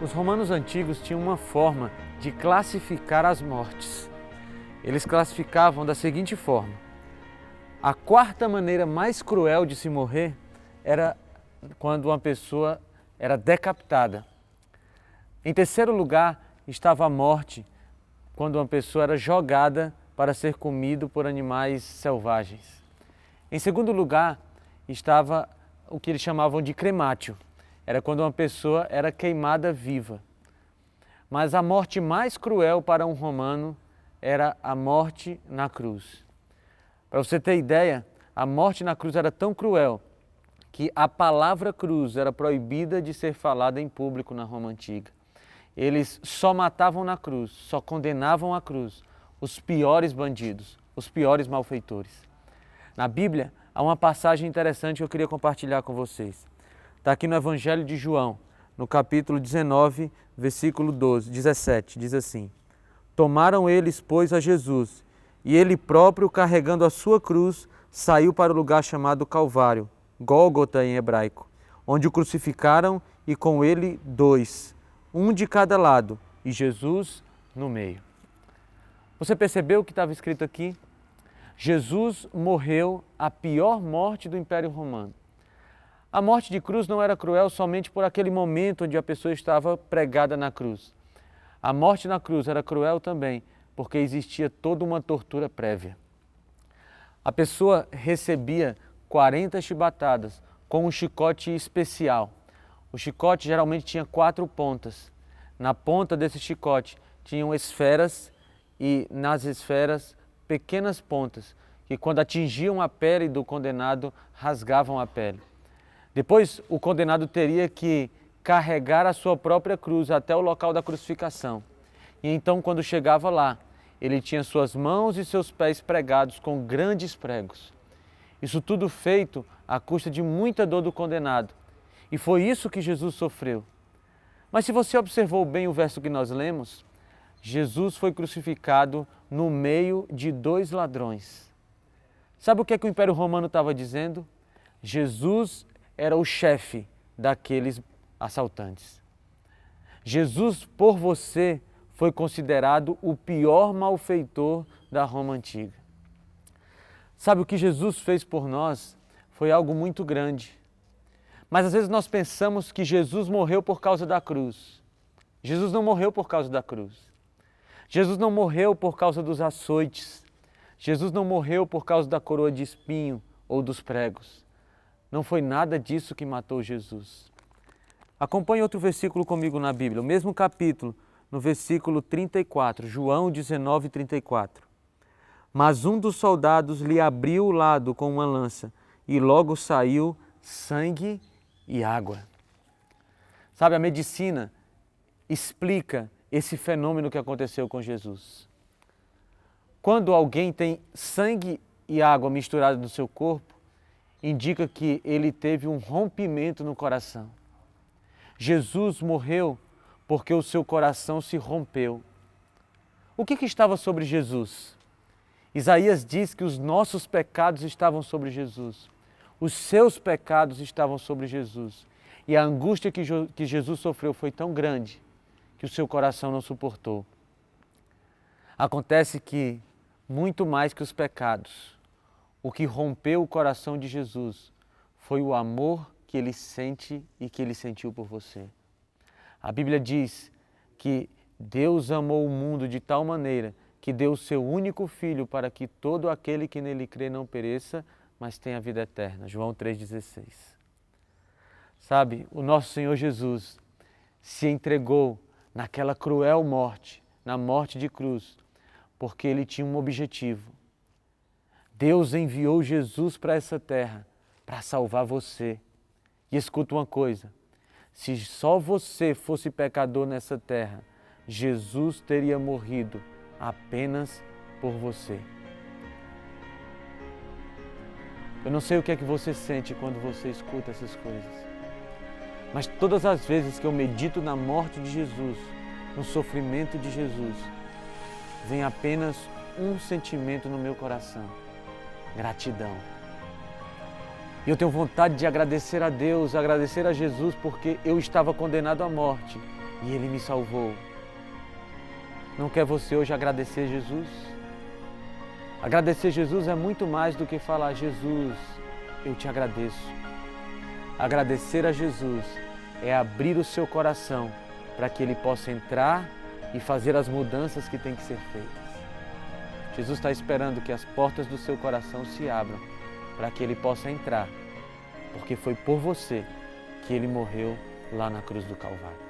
Os romanos antigos tinham uma forma de classificar as mortes. Eles classificavam da seguinte forma: a quarta maneira mais cruel de se morrer era quando uma pessoa era decapitada. Em terceiro lugar estava a morte, quando uma pessoa era jogada para ser comido por animais selvagens. Em segundo lugar estava o que eles chamavam de cremátio. Era quando uma pessoa era queimada viva. Mas a morte mais cruel para um romano era a morte na cruz. Para você ter ideia, a morte na cruz era tão cruel que a palavra cruz era proibida de ser falada em público na Roma Antiga. Eles só matavam na cruz, só condenavam à cruz os piores bandidos, os piores malfeitores. Na Bíblia, há uma passagem interessante que eu queria compartilhar com vocês. Está aqui no Evangelho de João, no capítulo 19, versículo 17, diz assim: Tomaram eles, pois, a Jesus, e ele próprio, carregando a sua cruz, saiu para o lugar chamado Calvário, Gólgota em hebraico, onde o crucificaram e com ele dois, um de cada lado, e Jesus no meio. Você percebeu o que estava escrito aqui? Jesus morreu a pior morte do Império Romano. A morte de cruz não era cruel somente por aquele momento onde a pessoa estava pregada na cruz. A morte na cruz era cruel também porque existia toda uma tortura prévia. A pessoa recebia 40 chibatadas com um chicote especial. O chicote geralmente tinha 4 pontas. Na ponta desse chicote tinham esferas e nas esferas pequenas pontas que, quando atingiam a pele do condenado, rasgavam a pele. Depois, o condenado teria que carregar a sua própria cruz até o local da crucificação. E então, quando chegava lá, ele tinha suas mãos e seus pés pregados com grandes pregos. Isso tudo feito à custa de muita dor do condenado. E foi isso que Jesus sofreu. Mas se você observou bem o verso que nós lemos, Jesus foi crucificado no meio de 2 ladrões. Sabe o que o Império Romano estava dizendo? Jesus era o chefe daqueles assaltantes. Jesus, por você, foi considerado o pior malfeitor da Roma Antiga. Sabe, o que Jesus fez por nós foi algo muito grande. Mas às vezes nós pensamos que Jesus morreu por causa da cruz. Jesus não morreu por causa da cruz. Jesus não morreu por causa dos açoites. Jesus não morreu por causa da coroa de espinho ou dos pregos. Não foi nada disso que matou Jesus. Acompanhe outro versículo comigo na Bíblia, o mesmo capítulo, no versículo 34, João 19, 34. Mas um dos soldados lhe abriu o lado com uma lança e logo saiu sangue e água. Sabe, a medicina explica esse fenômeno que aconteceu com Jesus. Quando alguém tem sangue e água misturados no seu corpo, indica que ele teve um rompimento no coração. Jesus morreu porque o seu coração se rompeu. O que estava sobre Jesus? Isaías diz que os nossos pecados estavam sobre Jesus. Os seus pecados estavam sobre Jesus. E a angústia que Jesus sofreu foi tão grande que o seu coração não suportou. Acontece que, muito mais que os pecados, o que rompeu o coração de Jesus foi o amor que ele sente e que ele sentiu por você. A Bíblia diz que Deus amou o mundo de tal maneira que deu o seu único Filho para que todo aquele que nele crê não pereça, mas tenha vida eterna. João 3,16. Sabe, o nosso Senhor Jesus se entregou naquela cruel morte, na morte de cruz, porque ele tinha um objetivo. Deus enviou Jesus para essa terra para salvar você. E escuta uma coisa, se só você fosse pecador nessa terra, Jesus teria morrido apenas por você. Eu não sei o que é que você sente quando você escuta essas coisas, mas todas as vezes que eu medito na morte de Jesus, no sofrimento de Jesus, vem apenas um sentimento no meu coração: gratidão. E eu tenho vontade de agradecer a Deus, agradecer a Jesus, porque eu estava condenado à morte e Ele me salvou. Não quer você hoje agradecer Jesus? Agradecer Jesus é muito mais do que falar: Jesus, eu te agradeço. Agradecer a Jesus é abrir o seu coração para que Ele possa entrar e fazer as mudanças que têm que ser feitas. Jesus está esperando que as portas do seu coração se abram para que Ele possa entrar, porque foi por você que Ele morreu lá na cruz do Calvário.